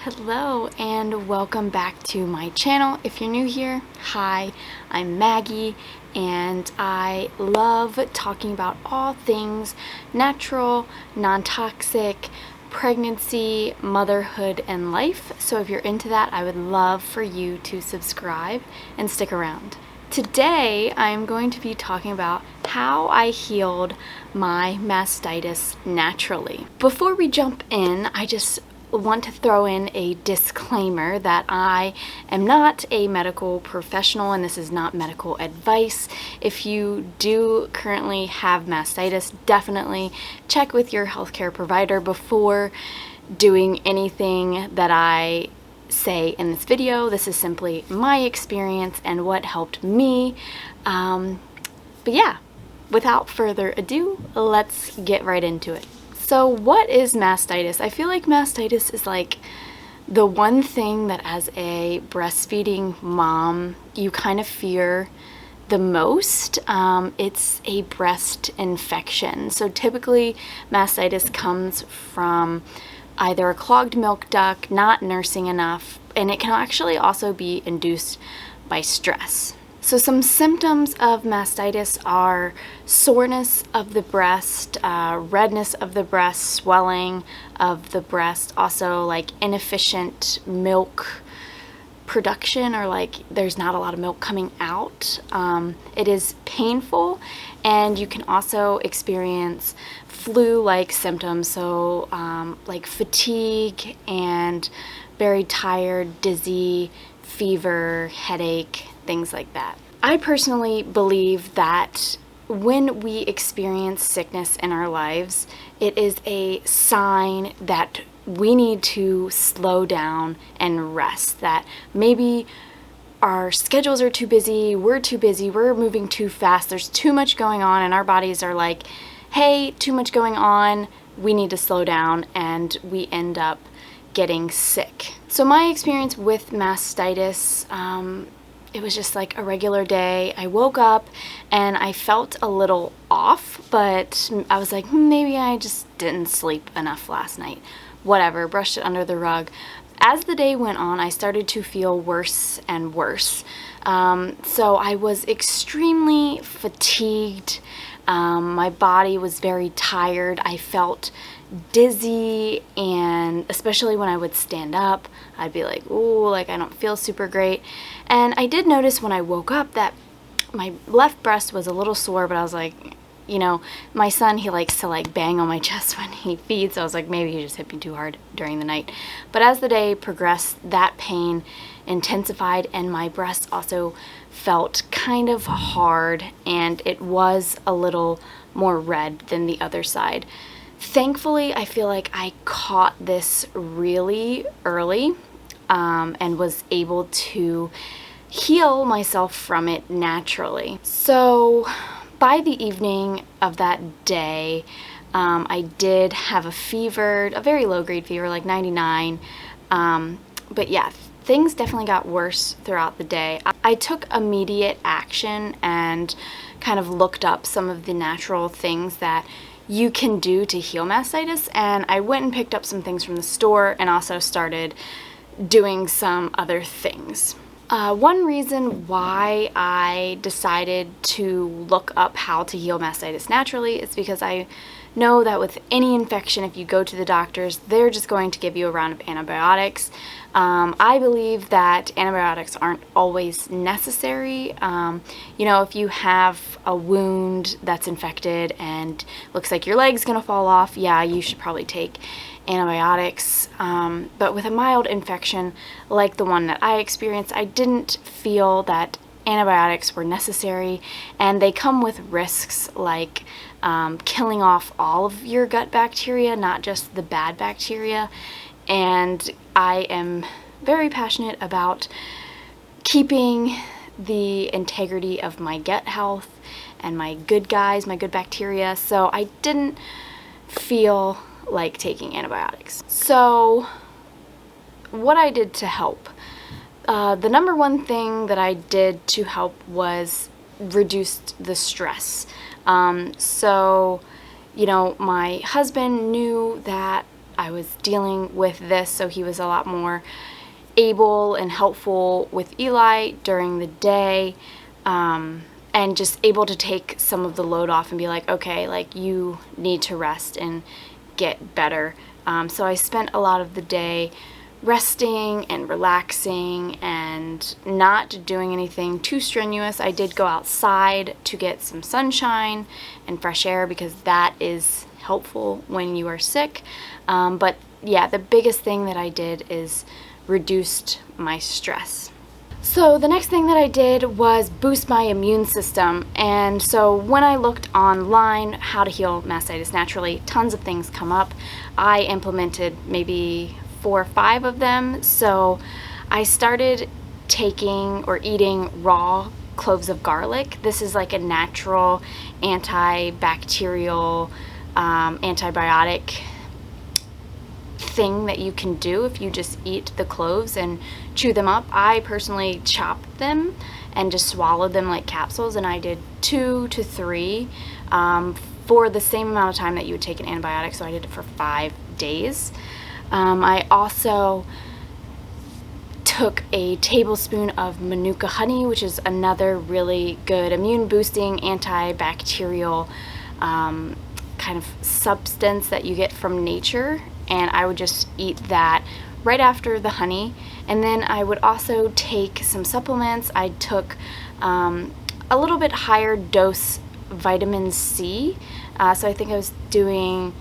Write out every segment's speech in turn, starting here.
Hello and welcome back to my channel. If you're new here, hi, I'm Maggie and I love talking about all things natural, non-toxic, pregnancy, motherhood, and life. So if you're into that, I would love for you to subscribe and stick around. Today, I'm going to be talking about how I healed my mastitis naturally. Before we jump in, I just want to throw in a disclaimer that I am not a medical professional and this is not medical advice. If you do currently have mastitis, definitely check with your healthcare provider before doing anything that I say in this video. This is simply my experience and what helped me. But yeah, without further ado, let's get right into it. So what is mastitis? I feel like mastitis is like the one thing that as a breastfeeding mom, you kind of fear the most. It's a breast infection. So typically mastitis comes from either a clogged milk duct, not nursing enough, and it can actually also be induced by stress. So some symptoms of mastitis are soreness of the breast, redness of the breast, swelling of the breast, also like inefficient milk production, or like there's not a lot of milk coming out. It is painful, and you can also experience flu-like symptoms, so like fatigue and very tired, dizzy, fever, headache, things like that. I personally believe that when we experience sickness in our lives, it is a sign that we need to slow down and rest, that maybe our schedules are too busy, we're moving too fast, there's too much going on, and our bodies are like, hey, too much going on, we need to slow down, and we end up getting sick. So my experience with mastitis, it was just like a regular day. I woke up and I felt a little off, but I was like, maybe I just didn't sleep enough last night. Whatever, brushed it under the rug. As the day went on, I started to feel worse and worse. So I was extremely fatigued. My body was very tired. I felt dizzy, and especially when I would stand up, I'd be like, ooh, like I don't feel super great. And I did notice when I woke up that my left breast was a little sore, but I was like, you know, my son, he likes to like bang on my chest when he feeds, so I was like, maybe he just hit me too hard during the night. But as the day progressed, that pain intensified, and my breast also felt kind of hard, and it was a little more red than the other side. Thankfully, I feel like I caught this really early and was able to heal myself from it naturally. So by the evening of that day, I did have a fever, a very low-grade fever, like 99. But yeah, things definitely got worse throughout the day. I took immediate action and kind of looked up some of the natural things that you can do to heal mastitis, and I went and picked up some things from the store and also started doing some other things. One reason why I decided to look up how to heal mastitis naturally is because I know that with any infection, if you go to the doctors, they're just going to give you a round of antibiotics. I believe that antibiotics aren't always necessary. You know, if you have a wound that's infected and looks like your leg's gonna fall off, yeah, you should probably take antibiotics. But with a mild infection like the one that I experienced, I didn't feel that antibiotics were necessary, and they come with risks like killing off all of your gut bacteria, not just the bad bacteria. And I am very passionate about keeping the integrity of my gut health and my good guys, my good bacteria, so I didn't feel like taking antibiotics. So what I did to help, the number one thing that I did to help was reduce the stress. So, you know, my husband knew that I was dealing with this, so he was a lot more able and helpful with Eli during the day, and just able to take some of the load off and be like, okay, like, you need to rest and get better. So I spent a lot of the day resting and relaxing and not doing anything too strenuous. I did go outside to get some sunshine and fresh air because that is helpful when you are sick. But yeah, the biggest thing that I did is reduced my stress. So the next thing that I did was boost my immune system. And so when I looked online how to heal mastitis naturally, tons of things come up. I implemented maybe 4 or 5 of them. So I started taking or eating raw cloves of garlic. This is like a natural antibacterial, antibiotic thing that you can do if you just eat the cloves and chew them up. I personally chopped them and just swallowed them like capsules, and I did 2 to 3 for the same amount of time that you would take an antibiotic, so I did it for 5 days. I also took a tablespoon of Manuka honey, which is another really good immune boosting antibacterial kind of substance that you get from nature, and I would just eat that right after the honey. And then I would also take some supplements. I took a little bit higher dose vitamin C, so I think I was doing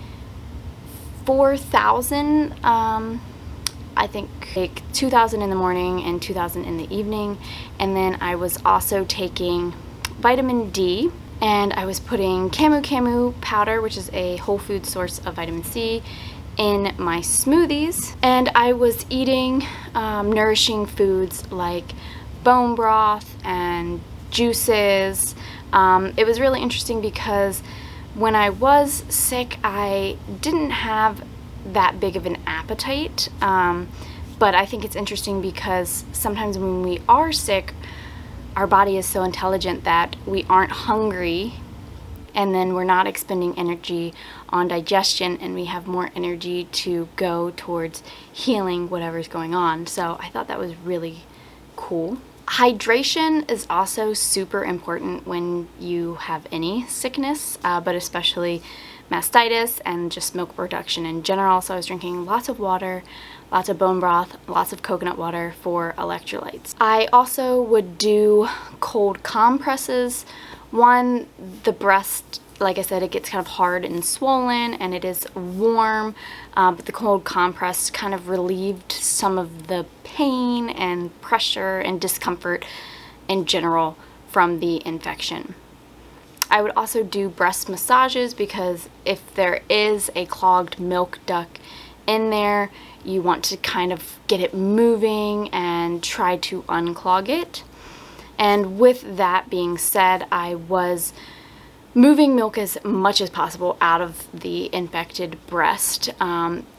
4,000, I think like 2,000 in the morning and 2,000 in the evening. And then I was also taking vitamin D, and I was putting camu powder, which is a whole food source of vitamin C, in my smoothies. And I was eating nourishing foods like bone broth and juices. It was really interesting because when I was sick, I didn't have that big of an appetite, but I think it's interesting because sometimes when we are sick, our body is so intelligent that we aren't hungry, and then we're not expending energy on digestion, and we have more energy to go towards healing whatever's going on. So I thought that was really cool. Hydration is also super important when you have any sickness, but especially mastitis and just milk production in general. So I was drinking lots of water, lots of bone broth, lots of coconut water for electrolytes. I also would do cold compresses. One, the breast, like I said, it gets kind of hard and swollen and it is warm, but the cold compress kind of relieved some of the pain and pressure and discomfort in general from the infection. I would also do breast massages because if there is a clogged milk duct in there, you want to kind of get it moving and try to unclog it. And with that being said, I was moving milk as much as possible out of the infected breast.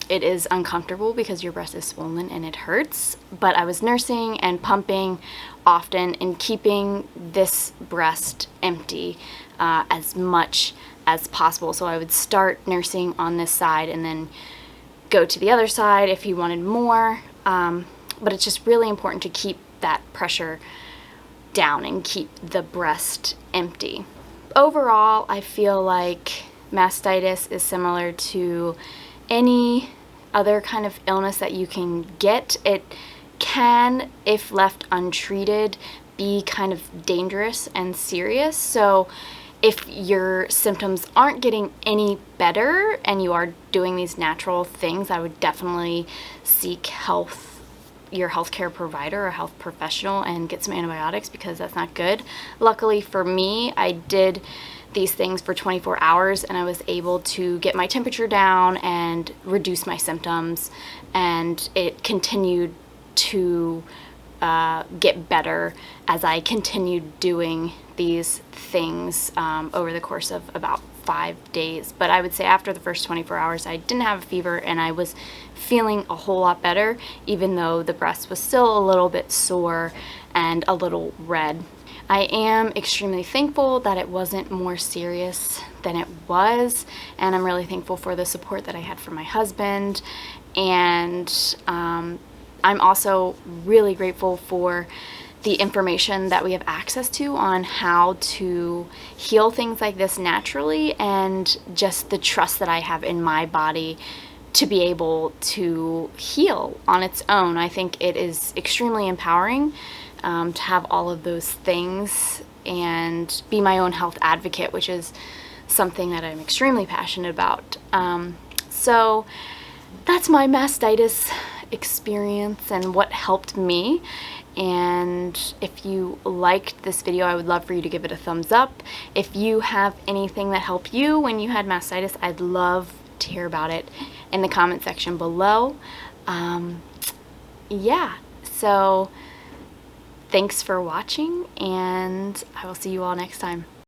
It is uncomfortable because your breast is swollen and it hurts, but I was nursing and pumping often and keeping this breast empty as much as possible. So I would start nursing on this side and then go to the other side if you wanted more, but it's just really important to keep that pressure down and keep the breast empty. Overall, I feel like mastitis is similar to any other kind of illness that you can get. It can, if left untreated, be kind of dangerous and serious. So if your symptoms aren't getting any better and you are doing these natural things, I would definitely seek your healthcare provider or health professional and get some antibiotics because that's not good. Luckily for me, I did these things for 24 hours and I was able to get my temperature down and reduce my symptoms, and it continued to get better as I continued doing these things over the course of about 5 days. But I would say after the first 24 hours, I didn't have a fever and I was feeling a whole lot better, even though the breast was still a little bit sore and a little red. I am extremely thankful that it wasn't more serious than it was, and I'm really thankful for the support that I had from my husband, and I'm also really grateful for the information that we have access to on how to heal things like this naturally, and just the trust that I have in my body to be able to heal on its own. I think it is extremely empowering to have all of those things and be my own health advocate, which is something that I'm extremely passionate about. So that's my mastitis experience and what helped me. And if you liked this video, I would love for you to give it a thumbs up. If you have anything that helped you when you had mastitis, I'd love to hear about it in the comment section below. Yeah, so thanks for watching, and I will see you all next time.